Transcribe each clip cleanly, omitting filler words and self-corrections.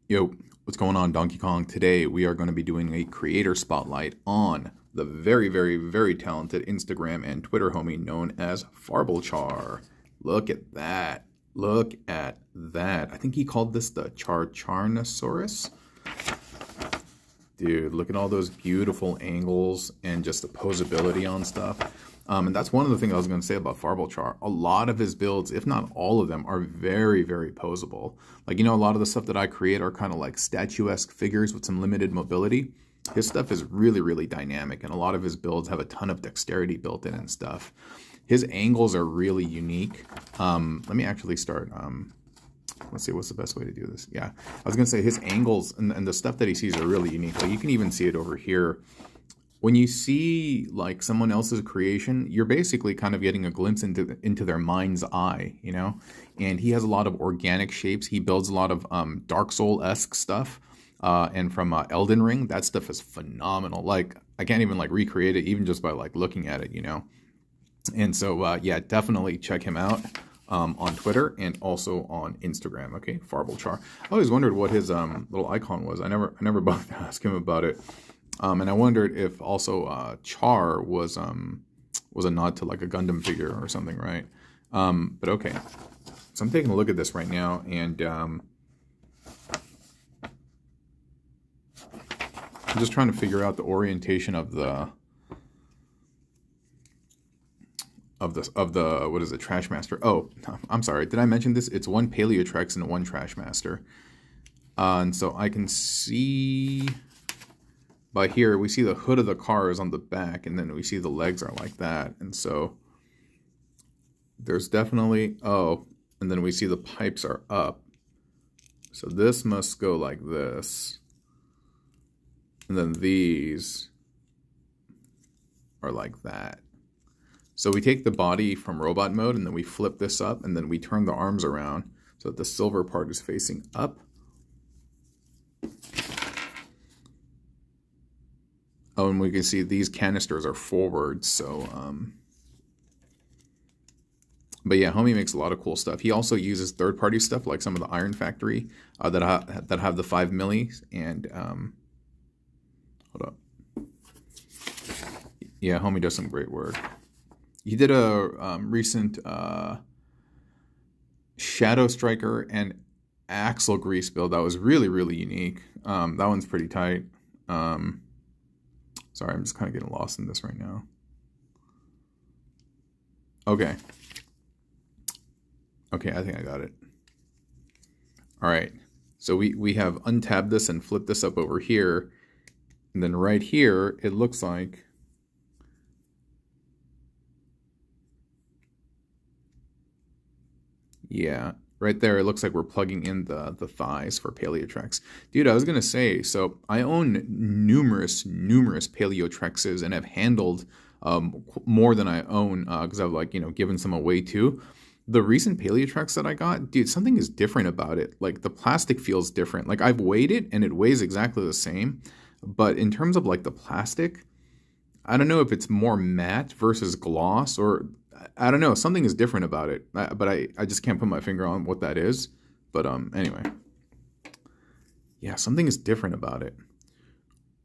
Yo, what's going on, Donkey Kong? Today we are going to be doing a creator spotlight on the very talented Instagram and Twitter homie known as Farblechar. Look at that. Look at that. I think he called this the Car-charonosaurus. Dude, look at all those beautiful angles and just the posability on stuff. And that's one of the things I was going to say about Farblechar. A lot of his builds, if not all of them, are very posable. Like, you know, a lot of the stuff that I create are kind of like statuesque figures with some limited mobility. His stuff is really dynamic, and a lot of his builds have a ton of dexterity built in and stuff. His angles are really unique. Let me actually start. Let's see, what's the best way to do this? Yeah, I was going to say his angles and the stuff that he sees are really unique. Like, you can even see it over here. When you see like someone else's creation, you're basically kind of getting a glimpse into their mind's eye, you know? And he has a lot of organic shapes. He builds a lot of Dark Soul-esque stuff. And from Elden Ring, that stuff is phenomenal. Like, I can't even like recreate it even just by like looking at it, you know? And so, yeah, definitely check him out on Twitter and also on Instagram, okay? Farblechar. I always wondered what his little icon was. I never bothered to ask him about it. And I wondered if also Char was a nod to like a Gundam figure or something, right? But okay, so I'm taking a look at this right now, and I'm just trying to figure out the orientation of the what is it, Trashmaster? Oh, I'm sorry, did I mention this? It's one Paleotrex and one Trashmaster, and so I can see. By here, we see the hood of the car is on the back, and then we see the legs are like that. And so there's definitely, oh, and then we see the pipes are up. So this must go like this. And then these are like that. So we take the body from robot mode, and then we flip this up, and then we turn the arms around so that the silver part is facing up. Oh, and we can see these canisters are forward, so, but yeah, homie makes a lot of cool stuff. He also uses third-party stuff, like some of the Iron Factory, that have the 5 millis, and, hold up. Yeah, homie does some great work. He did a recent Shadow Striker and Axle Grease build that was really unique. That one's pretty tight. Sorry, I'm just kind of getting lost in this right now. Okay. Okay, I think I got it. All right. So we have untabbed this and flipped this up over here. And then right here, it looks like... Yeah, right there, it looks like we're plugging in the thighs for Paleotrex. Dude, I was going to say, so I own numerous Paleotrexes and have handled more than I own because I've, like, you know, given some away too. The recent Paleotrex that I got, dude, something is different about it. Like, the plastic feels different. Like, I've weighed it and it weighs exactly the same. But in terms of, like, the plastic, I don't know if it's more matte versus gloss, or I don't know, something is different about it, but I just can't put my finger on what that is. But anyway, yeah, something is different about it.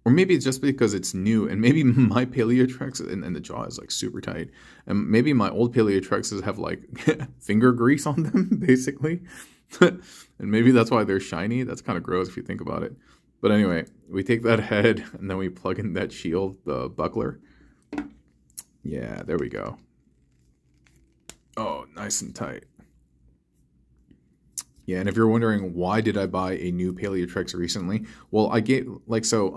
Or maybe it's just because it's new, and maybe my Paleotrex and the jaw is like super tight, and maybe my old Paleotrexes have like finger grease on them, basically. And maybe that's why they're shiny. That's kind of gross if you think about it. But anyway, we take that head and then we plug in that shield, the buckler. Yeah, there we go. Oh, nice and tight. Yeah, and if you're wondering why did I buy a new Paleotrex recently, well, I get like, so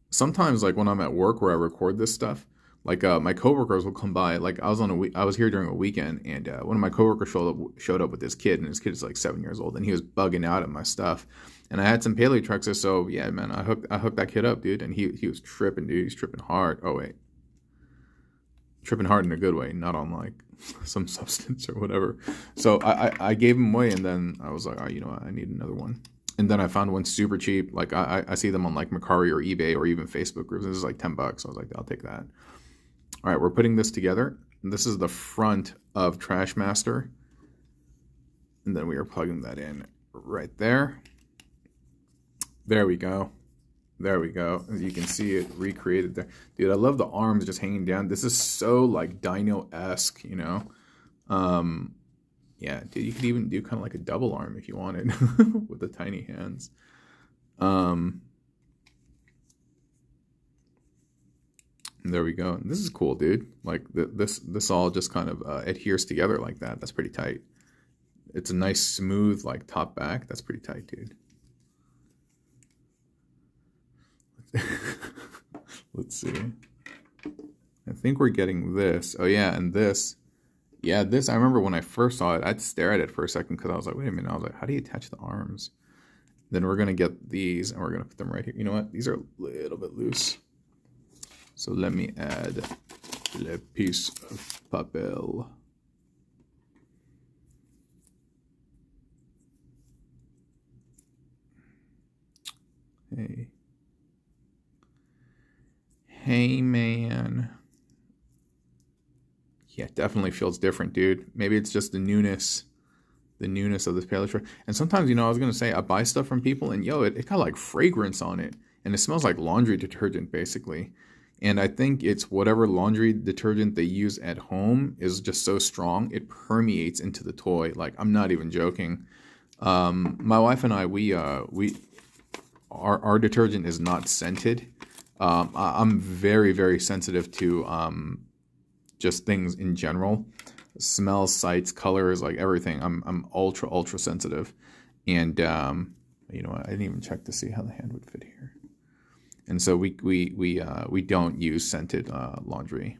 sometimes, like, when I'm at work where I record this stuff, like my coworkers will come by. Like, I was here during a weekend, and one of my coworkers showed up with this kid, and his kid is like 7 years old, and he was bugging out at my stuff. And I had some Paleotrexes, so yeah, man, I hooked that kid up, dude, and he was tripping, dude. He's tripping hard. Oh wait, tripping hard in a good way, not on like some substance or whatever. So I gave him away, and then I was like, oh, you know what, I need another one. And then I found one super cheap. Like, I see them on like Mercari or eBay or even Facebook groups. This is like $10. So I was like, I'll take that. All right, we're putting this together. This is the front of Trashmaster. And then we are plugging that in right there. There we go. There we go. As you can see it recreated there. Dude, I love the arms just hanging down. This is so like dino-esque, you know? Yeah, dude, you could even do kind of like a double arm if you wanted with the tiny hands. There we go. This is cool, dude. Like this all just kind of adheres together like that. That's pretty tight. It's a nice smooth like top back. That's pretty tight, dude. Let's see. I think we're getting this. Oh yeah, and this. Yeah, this, I remember when I first saw it, I'd stare at it for a second because I was like, wait a minute. I was like, how do you attach the arms? Then we're going to get these and we're going to put them right here. You know what? These are a little bit loose. So let me add a piece of papel. Hey. Hey, man. Yeah, it definitely feels different, dude. Maybe it's just the newness of this Paleotrex. And sometimes, you know, I was going to say, I buy stuff from people and, yo, it got like fragrance on it. And it smells like laundry detergent, basically. And I think it's whatever laundry detergent they use at home is just so strong, it permeates into the toy. Like, I'm not even joking. My wife and I, our detergent is not scented. I'm very, very sensitive to just things in general. Smells, sights, colors, like everything. I'm ultra sensitive. And you know what? I didn't even check to see how the hand would fit here. And so we don't use scented laundry.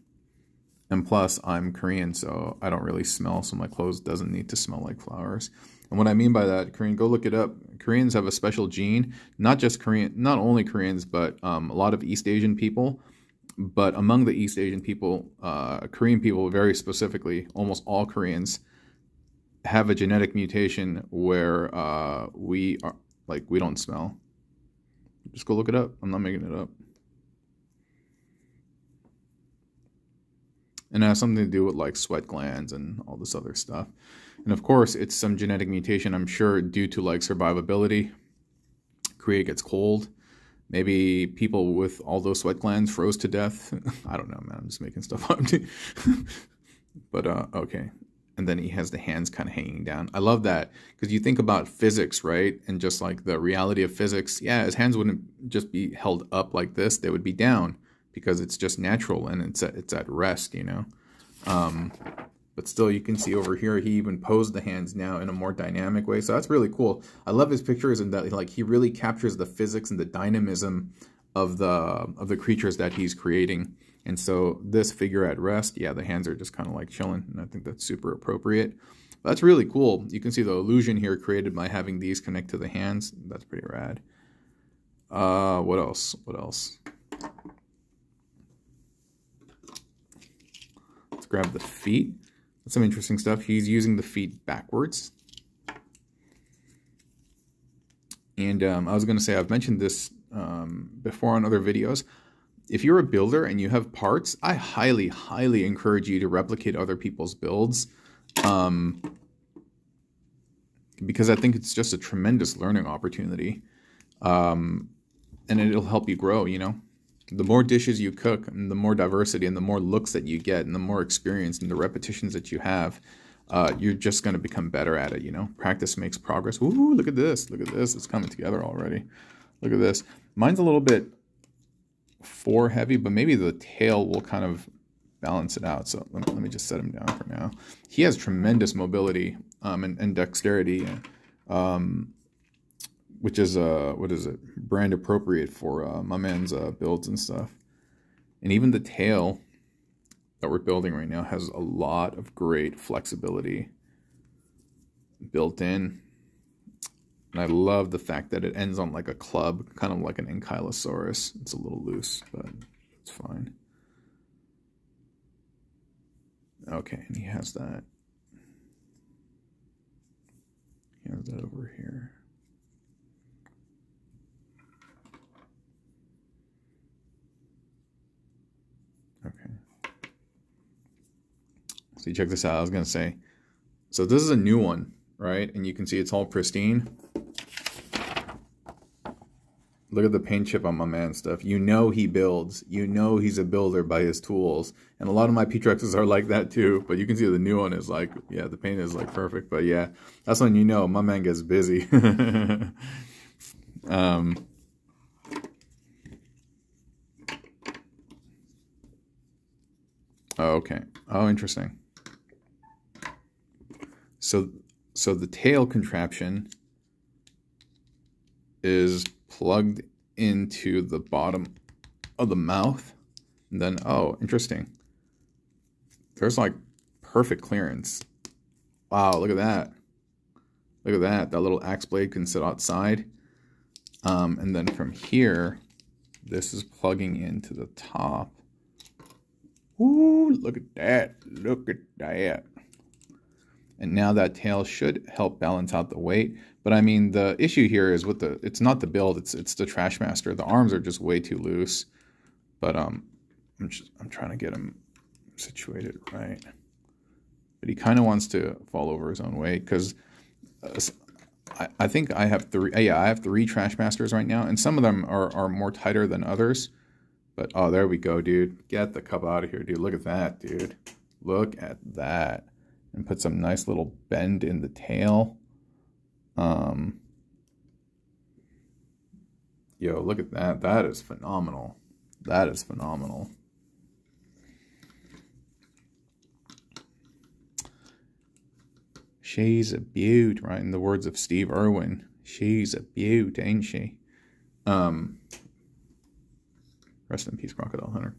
And plus, I'm Korean, so I don't really smell, so my clothes doesn't need to smell like flowers. And what I mean by that, Korean, go look it up. Koreans have a special gene, not only Koreans, but a lot of East Asian people. But among the East Asian people, Korean people very specifically, almost all Koreans have a genetic mutation where we don't smell. Just go look it up. I'm not making it up. And it has something to do with like sweat glands and all this other stuff. And of course, it's some genetic mutation, I'm sure, due to like survivability. Korea gets cold. Maybe people with all those sweat glands froze to death. I don't know, man. I'm just making stuff up. But okay. And then he has the hands kind of hanging down. I love that because you think about physics, right? And just like the reality of physics. Yeah, his hands wouldn't just be held up like this. They would be down because it's just natural and it's at rest, you know. But still, you can see over here, he even posed the hands now in a more dynamic way. So that's really cool. I love his pictures and that like he really captures the physics and the dynamism of the creatures that he's creating. And so this figure at rest, yeah, the hands are just kind of like chilling. And I think that's super appropriate. But that's really cool. You can see the illusion here created by having these connect to the hands. That's pretty rad. What else? What else? Let's grab the feet. That's some interesting stuff. He's using the feet backwards. And I was going to say, I've mentioned this before on other videos. If you're a builder and you have parts, I highly, highly encourage you to replicate other people's builds. Because I think it's just a tremendous learning opportunity. And it'll help you grow, you know. The more dishes you cook, and the more diversity, and the more looks that you get, and the more experience, and the repetitions that you have, you're just going to become better at it, you know. Practice makes progress. Ooh, look at this. Look at this. It's coming together already. Look at this. Mine's a little bit fore heavy, but maybe the tail will kind of balance it out. So let me just set him down for now. He has tremendous mobility and dexterity, which is what is it, brand appropriate for my man's builds and stuff. And even the tail that we're building right now has a lot of great flexibility built in. And I love the fact that it ends on like a club, kind of like an ankylosaurus. It's a little loose, but it's fine. Okay, and he has that. He has that over here. Okay. So check this out. I was going to say, so this is a new one, right? And you can see it's all pristine. Look at the paint chip on my man's stuff. You know he builds. You know he's a builder by his tools. And a lot of my P-Trexes are like that too. But you can see the new one is like, yeah, the paint is like perfect. But yeah, that's when you know my man gets busy. Oh, okay. Oh, interesting. So the tail contraption is plugged into the bottom of the mouth. And then, oh, interesting. There's like perfect clearance. Wow, look at that. Look at that. That little axe blade can sit outside. And then from here, this is plugging into the top. Ooh, look at that. Look at that. And now that tail should help balance out the weight. But I mean, the issue here is with it's not the build, it's the Trashmaster. The arms are just way too loose. But I'm trying to get him situated right. But he kind of wants to fall over his own weight because I think I have three. Yeah, I have 3 Trashmasters right now, and some of them are more tighter than others. But oh, there we go, dude. Get the cup out of here, dude. Look at that, dude. Look at that. And put some nice little bend in the tail. Yo, look at that. That is phenomenal. That is phenomenal. She's a beaut, right? In the words of Steve Irwin. She's a beaut, ain't she? Rest in peace, Crocodile Hunter.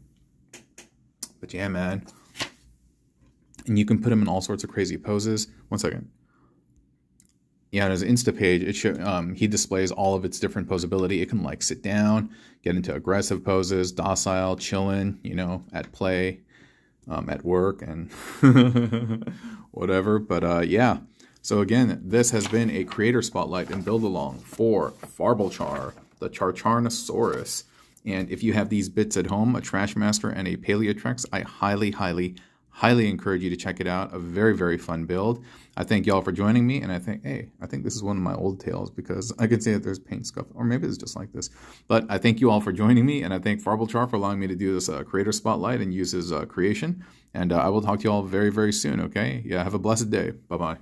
But yeah, man. And you can put him in all sorts of crazy poses. One second. Yeah, on his Insta page, it should, he displays all of its different posability. It can like sit down, get into aggressive poses, docile, chilling, you know, at play, at work, and whatever. But yeah. So again, this has been a creator spotlight and build along for Farblechar, the Car-charonosaurus. And if you have these bits at home, a Trashmaster and a Paleotrex, I highly, highly, highly encourage you to check it out. A very, very fun build. I thank y'all for joining me, and I think, hey, I think this is one of my old tails because I could say that there's paint scuff, or maybe it's just like this. But I thank you all for joining me, and I thank Farblechar for allowing me to do this creator spotlight and use his creation. And I will talk to you all very, very soon, okay? Yeah, have a blessed day. Bye-bye.